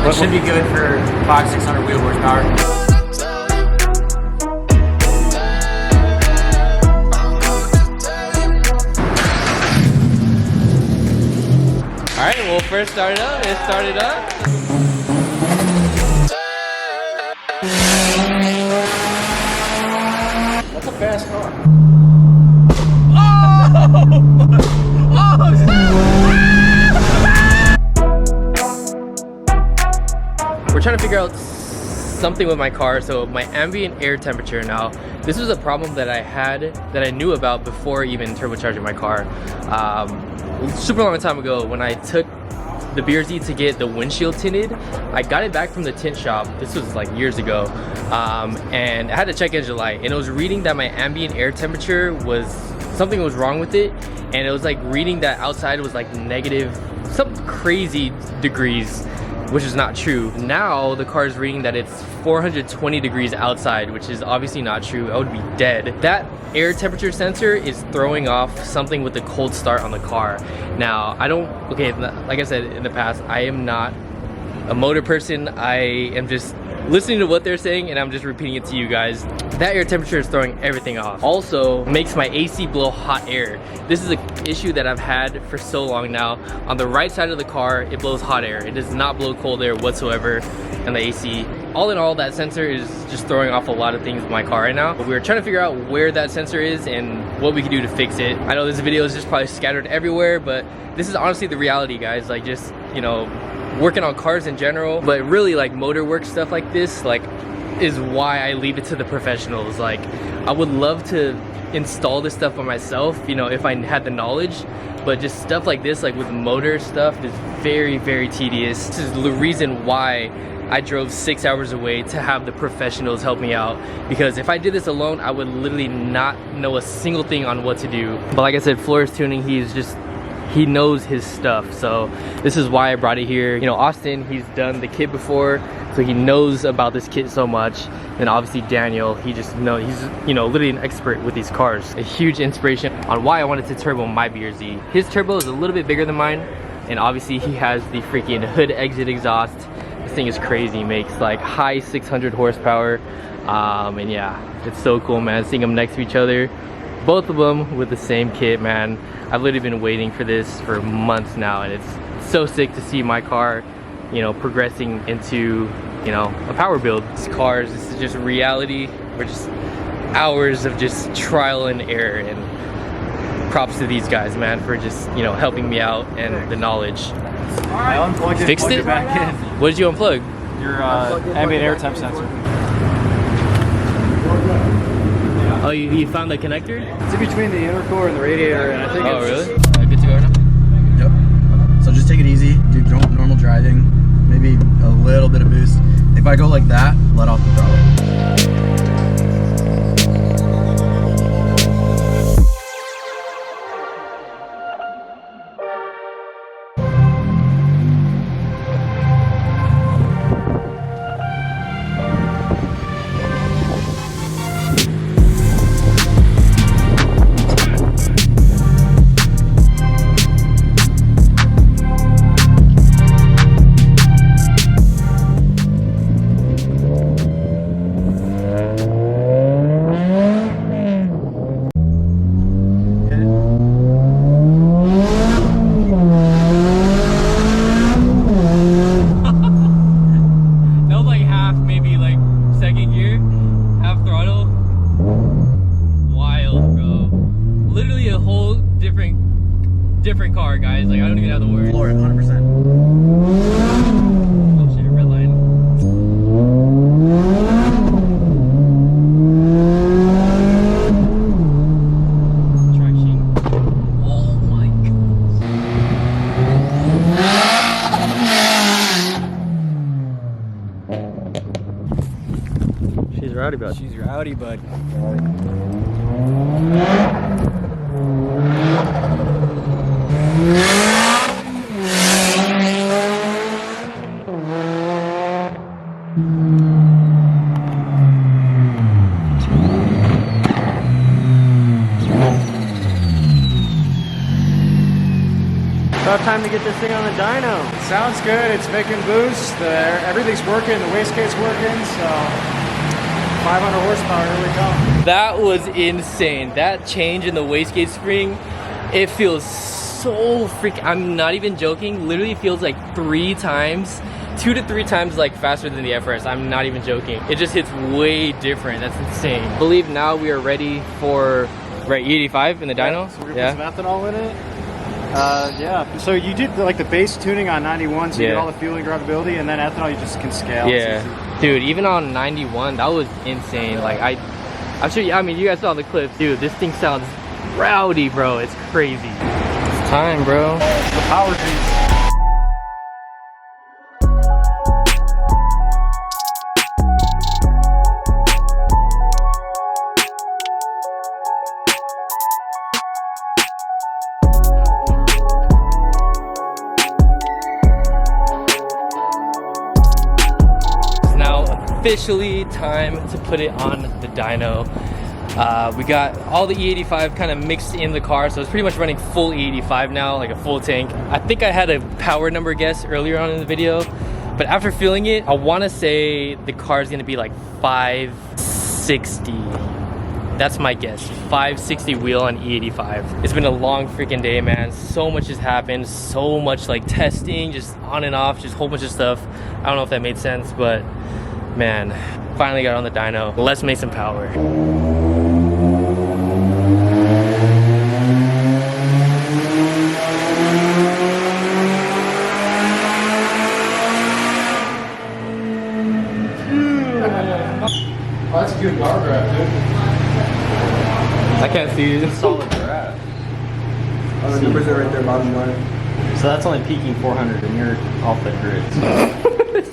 It should be good for 500-600 wheel horsepower. Alright, we'll first start it up. Let's start it up. That's a fast car. We're trying to figure out something with my car. So my ambient air temperature now, this was a problem that I had that I knew about before even turbocharging my car. Super long time ago when I took the BRZ to get the windshield tinted, I got it back from the tint shop. This was like years ago, and I had to check engine light, and it was reading that my ambient air temperature was, something was wrong with it, and it was like reading that outside was like negative some crazy degrees, which is not true. Now the car is reading that it's 420 degrees outside, which is obviously not true. I would be dead. That air temperature sensor is throwing off something with the cold start on the car. Now, okay, like I said in the past, I am not a motor person. I am just listening to what they're saying and I'm just repeating it to you guys. That air temperature is throwing everything off. Also makes my AC blow hot air. This is an issue that I've had for so long now. On the right side of the car, it blows hot air. It does not blow cold air whatsoever in the AC. All in all, that sensor is just throwing off a lot of things with my car right now. But we're trying to figure out where that sensor is and what we can do to fix it. I know this video is just probably scattered everywhere, but this is honestly the reality, guys. Like, just, you know, working on cars in general, but really like motor work stuff like this, like, is why I leave it to the professionals. Like, I would love to install this stuff by myself, you know, if I had the knowledge, but just stuff like this, like with motor stuff, is very, very tedious. This is the reason why I drove 6 hours away to have the professionals help me out, because if I did this alone, I would literally not know a single thing on what to do. But like I said, Flores Tuning, he knows his stuff, so this is why I brought it here. You know, Austin, he's done the kit before, so he knows about this kit so much. And obviously Daniel, he's, you know, literally an expert with these cars. A huge inspiration on why I wanted to turbo my BRZ. His turbo is a little bit bigger than mine, and obviously he has the freaking hood exit exhaust. This thing is crazy, makes like high 600 horsepower, and yeah, it's so cool, man, seeing them next to each other. Both of them with the same kit, man. I've literally been waiting for this for months now, and it's so sick to see my car, you know, progressing into, you know, a power build. These cars, this is just reality. We're just hours of just trial and error, and props to these guys, man, for just, you know, helping me out and the knowledge. I unplugged it. Fixed it? Back in. What did you unplug? Your ambient air temp sensor. Oh, you found the connector? It's in between the intercooler and the radiator, and I think oh, it's really? Good to go now? Yep. So just take it easy, do normal driving, maybe a little bit of boost. If I go like that, let off the throttle. Different car, guys. Like, I don't even have the word. Floor it, 100%. Oh shit, red line. Traction. Oh my god. She's rowdy, bud. She's rowdy, bud. About time to get this thing on the dyno. Sounds good. It's making boost. Everything's working. The wastegate's working. So 500 horsepower. Here we go. That was insane. That change in the wastegate spring, it feels so freaking, I'm not even joking, literally feels like 2 to 3 times like faster than the FRS. I'm not even joking. It just hits way different. That's insane. I believe now we are ready for E85 in the dyno. So we're gonna put some ethanol in it. Yeah. So you did like the base tuning on 91, so you get all the fueling drivability, and then ethanol you just can scale. Yeah. Dude, even on 91, that was insane. Like I'm sure, I mean, you guys saw the clips. Dude, this thing sounds rowdy, bro. It's crazy. It's time, bro. The power juice. Officially time to put it on the dyno. We got all the E85 kind of mixed in the car, so it's pretty much running full E85 now, like a full tank. I think I had a power number guess earlier on in the video, but after feeling it, I want to say the car is going to be like 560. That's my guess. 560 wheel on E85. It's been a long freaking day, man. So much has happened. So much like testing, just on and off, just a whole bunch of stuff. I don't know if that made sense, but man, finally got on the dyno. Let's make some power. Oh, that's a good bar grab, dude. I can't see you. Solid grab. Oh, the numbers are right there, bottom line. So that's only peaking 400, and you're off the grid.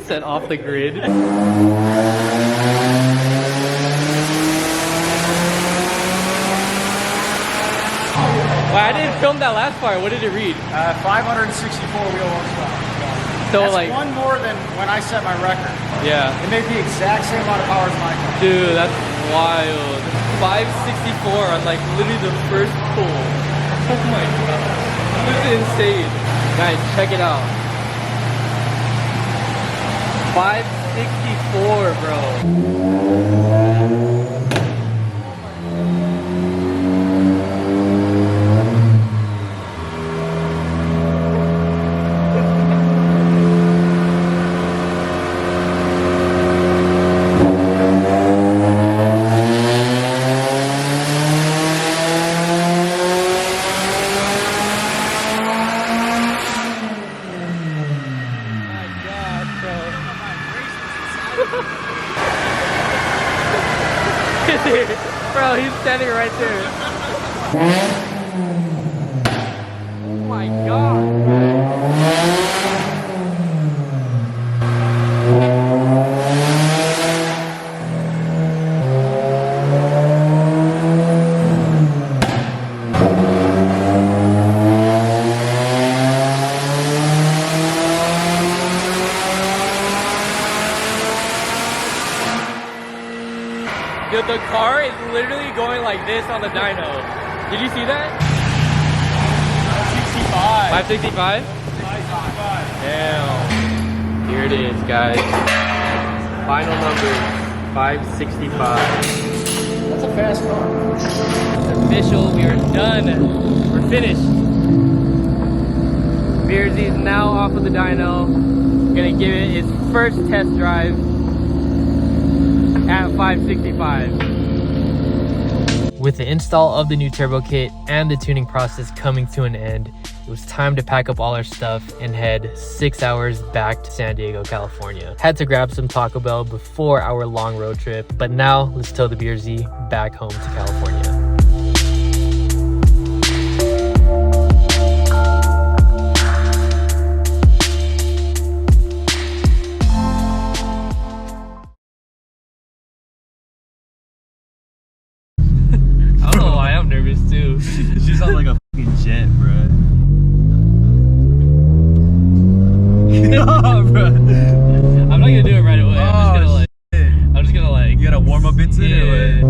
Set off the grid. Well, I didn't film that last part. What did it read? 564 wheel horsepower. So That's like one more than when I set my record. Yeah. It made the exact same amount of power as my car. Dude, that's wild. 564 on like literally the first pull. Oh my god. This is insane. Guys, check it out. 564, bro. Bro, he's standing right there. Oh my god. Dude, the car is literally going like this on the dyno. Did you see that? 565. 565? 565. Damn. Here it is, guys. Final number, 565. That's a fast car. It's official, we are done. We're finished. Beersy is now off of the dyno. Gonna give it its first test drive at 565. With the install of the new turbo kit and the tuning process coming to an end, it was time to pack up all our stuff and head 6 hours back to San Diego, California. Had to grab some Taco Bell before our long road trip, but now let's tow the Beersy back home to California. I'm nervous too. She sounds like a fucking jet, bro. No, bro. I'm not gonna do it right away. I'm just gonna like. You gotta warm up into it. Yeah.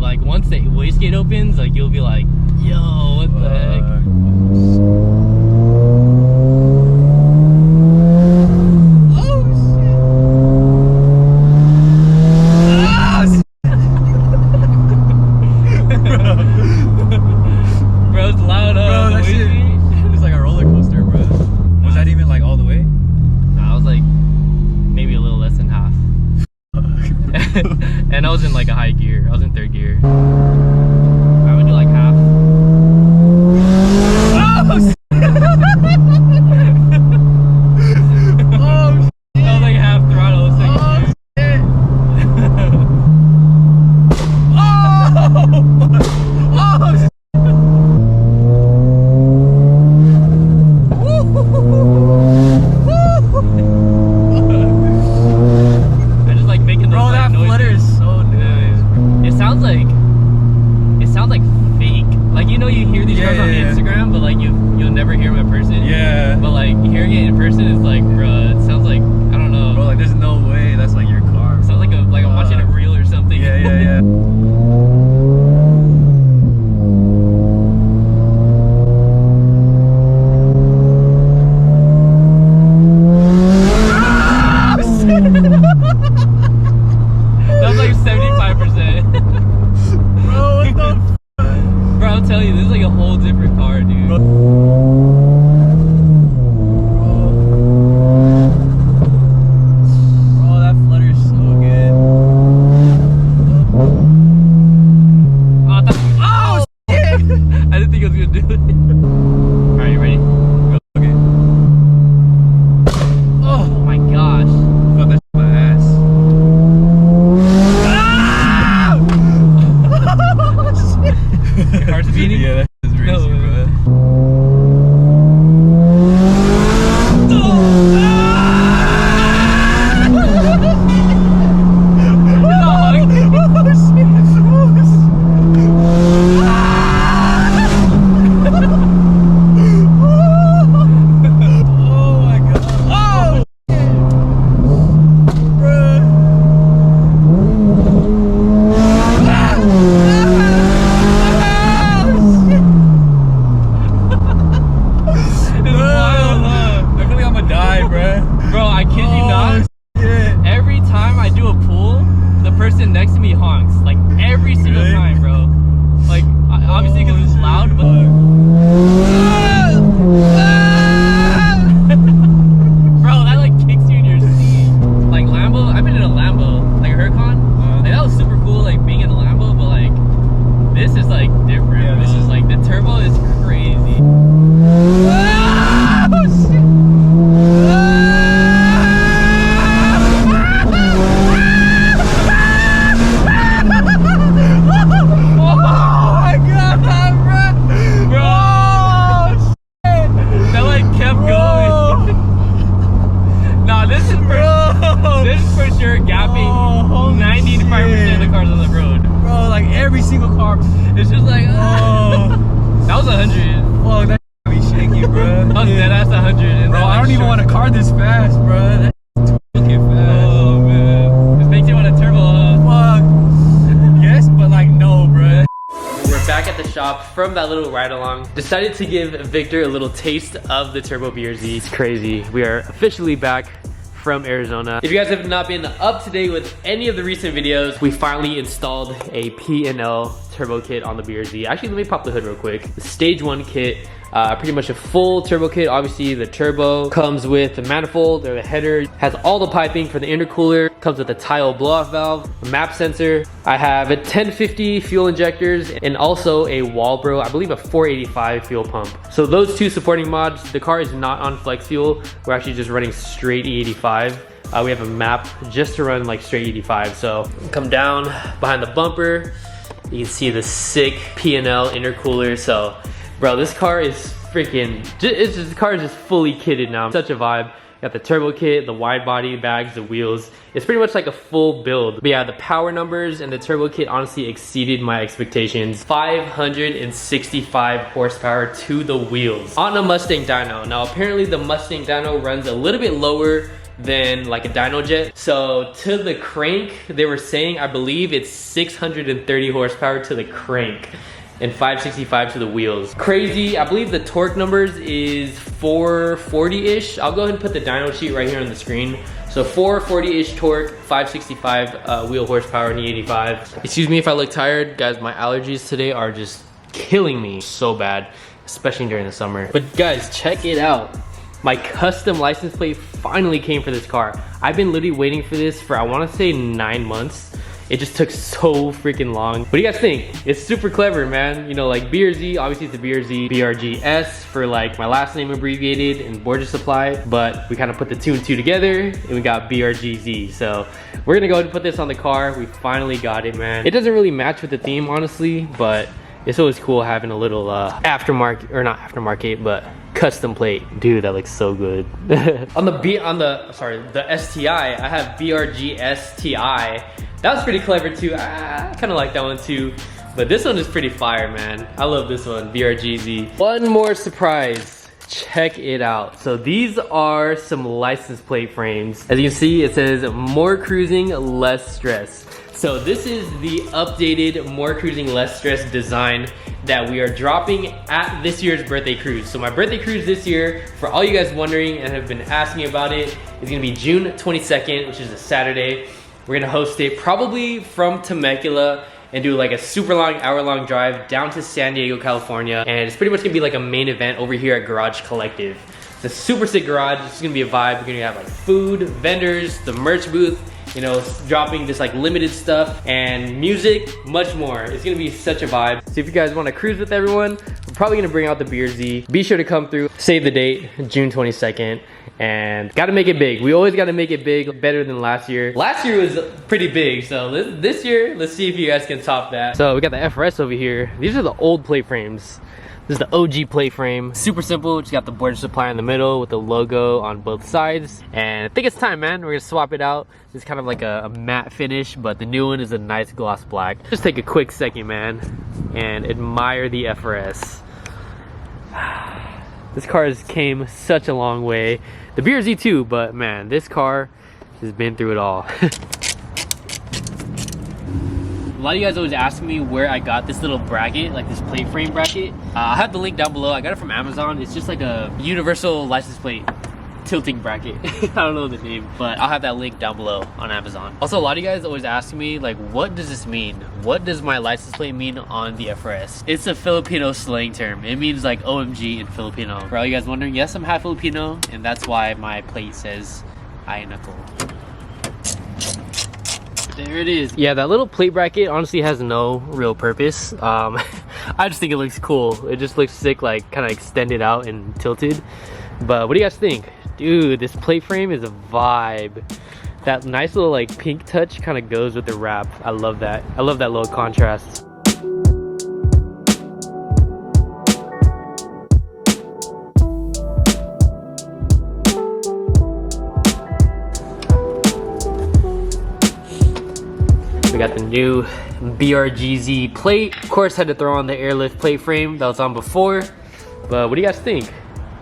like once the wastegate opens, like you'll be like, yo, what the heck? Bro, it's loud up. Bro, that shit, it's like a roller coaster, bro. Was that even like all the way? Nah, I was like maybe a little less than half. And I was in like a high gear. I was in 3rd gear. I would do like half. Oh, I was like half throttle. I just like making those like, noises. Flutter is so nice. It sounds like fake. Like, you know, you hear these cars on Instagram, but like you'll never hear them in person. Yeah. But like hearing it in person is like, bruh, it sounds like, I don't know. Bro, like there's no way that's like your car. It sounds like I'm watching a reel or something. Yeah. That was like 75%. Bro, what the Bro, I'm telling you, this is like a whole different car, dude. Bro, that flutter is so good. Oh, shit! I didn't think I was gonna do it. Alright, you ready? Go. Okay. Oh my gosh. Fuck that shit in my ass. Your heart's beating? Yeah, that is crazy, No, bro. Oh my god. Oh shit. It's wild, huh? I feel like I'm gonna die, bruh. Bro, I kid you not. Shit. Every time I do a pull, the person next to me honks. Like every single Really? time, bro. Like obviously because it's loud, but bro, that like kicks you in your seat. Like Lambo, I've been in a Lambo, like a Huracan. Like that was super cool, like being in a Lambo, but like this is like different. Yeah, This bro. is like the turbo is crazy. It's just like, that was 100. Fuck, that got me shaky, bro. That was dead ass 100. And Bro, then, I like, don't even want a car this fast, bro. That's too fucking fast. Oh man, this makes you want a turbo, huh? Fuck. Yes, but like no, bro. We're back at the shop from that little ride along. Decided to give Victor a little taste of the Turbo BRZ. It's crazy. We are officially back from Arizona. If you guys have not been up to date with any of the recent videos, we finally installed a P&L turbo kit on the BRZ. Actually, let me pop the hood real quick. The stage 1 kit, pretty much a full turbo kit. Obviously, the turbo comes with the manifold or the header, has all the piping for the intercooler, comes with a tile blow-off valve, a map sensor. I have a 1050 fuel injectors and also a Walbro, I believe a 485 fuel pump. So those two supporting mods. The car is not on flex fuel. We're actually just running straight E85. We have a map just to run like straight 85. So come down behind the bumper. You can see the sick P&L intercooler. So bro, this car is freaking, the car is just fully kitted now. Such a vibe. Got the turbo kit, the wide body bags, the wheels. It's pretty much like a full build. But yeah, the power numbers and the turbo kit honestly exceeded my expectations. 565 horsepower to the wheels on a Mustang dyno. Now apparently the Mustang dyno runs a little bit lower than like a dyno jet. So to the crank, they were saying, I believe it's 630 horsepower to the crank and 565 to the wheels. Crazy. I believe the torque numbers is 440-ish. I'll go ahead and put the dyno sheet right here on the screen. So 440-ish torque, 565 wheel horsepower and E85. Excuse me if I look tired. Guys, my allergies today are just killing me so bad, especially during the summer. But guys, check it out. My custom license plate finally came for this car. I've been literally waiting for this for, I wanna say 9 months. It just took so freaking long. What do you guys think? It's super clever, man. You know, like BRZ, obviously it's a BRZ, BRGS for like my last name abbreviated and Border Supply, but we kind of put the two and two together and we got BRGZ. So we're gonna go ahead and put this on the car. We finally got it, man. It doesn't really match with the theme, honestly, but it's always cool having a little aftermarket, or not aftermarket, but custom plate. Dude, that looks so good. on the STI, I have BRG STI. That was pretty clever too. I kind of like that one too. But this one is pretty fire, man. I love this one, BRGZ. One more surprise. Check it out. So these are some license plate frames. As you can see, it says more cruising, less stress. So this is the updated more cruising, less stress design that we are dropping at this year's birthday cruise. So my birthday cruise this year, for all you guys wondering and have been asking about it, is gonna be June 22nd, which is a Saturday. We're gonna host it probably from Temecula and do like a super long, hour-long drive down to San Diego, California. And it's pretty much gonna be like a main event over here at Garage Collective. It's a super sick garage. It's gonna be a vibe. We're gonna have like food, vendors, the merch booth, you know, dropping just like limited stuff and music, much more. It's gonna be such a vibe. So if you guys wanna cruise with everyone, we're probably gonna bring out the BRZ. Be sure to come through, save the date, June 22nd. And gotta make it big. We always gotta make it big, better than last year. Last year was pretty big, so this year, let's see if you guys can top that. So we got the FRS over here. These are the old plate frames. This is the OG plate frame. Super simple, just got the Border Supply in the middle with the logo on both sides. And I think it's time, man. We're gonna swap it out. It's kind of like a matte finish, but the new one is a nice gloss black. Just take a quick second, man, and admire the FRS. This car has came such a long way. The BRZ too, but man, this car has been through it all. A lot of you guys always ask me where I got this little bracket, like this plate frame bracket. I have the link down below. I got it from Amazon. It's just like a universal license plate tilting bracket. I don't know the name, but I'll have that link down below on Amazon. Also, a lot of you guys always ask me, like, what does this mean? What does my license plate mean on the FRS? It's a Filipino slang term. It means like OMG in Filipino. For all you guys wondering, yes, I'm half Filipino, and that's why my plate says Ay Nako. There it is. Yeah, that little plate bracket honestly has no real purpose. I just think it looks cool. It just looks sick, like kind of extended out and tilted. But what do you guys think? Dude, this plate frame is a vibe. That nice little like pink touch kind of goes with the wrap. I love that. I love that little contrast. We got the new BRGZ plate. Of course, had to throw on the airlift plate frame that was on before. But what do you guys think?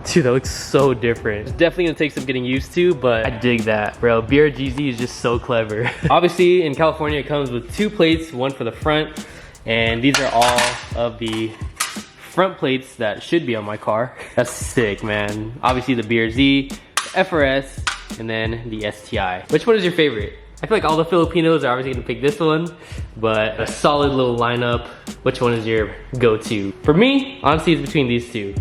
Dude, that looks so different. It's definitely gonna take some getting used to, but I dig that, bro. BRGZ is just so clever. Obviously, in California, it comes with 2 plates, one for the front, and these are all of the front plates that should be on my car. That's sick, man. Obviously, the BRZ, the FRS, and then the STI. Which one is your favorite? I feel like all the Filipinos are obviously gonna pick this one, but a solid little lineup. Which one is your go-to? For me, honestly, it's between these two.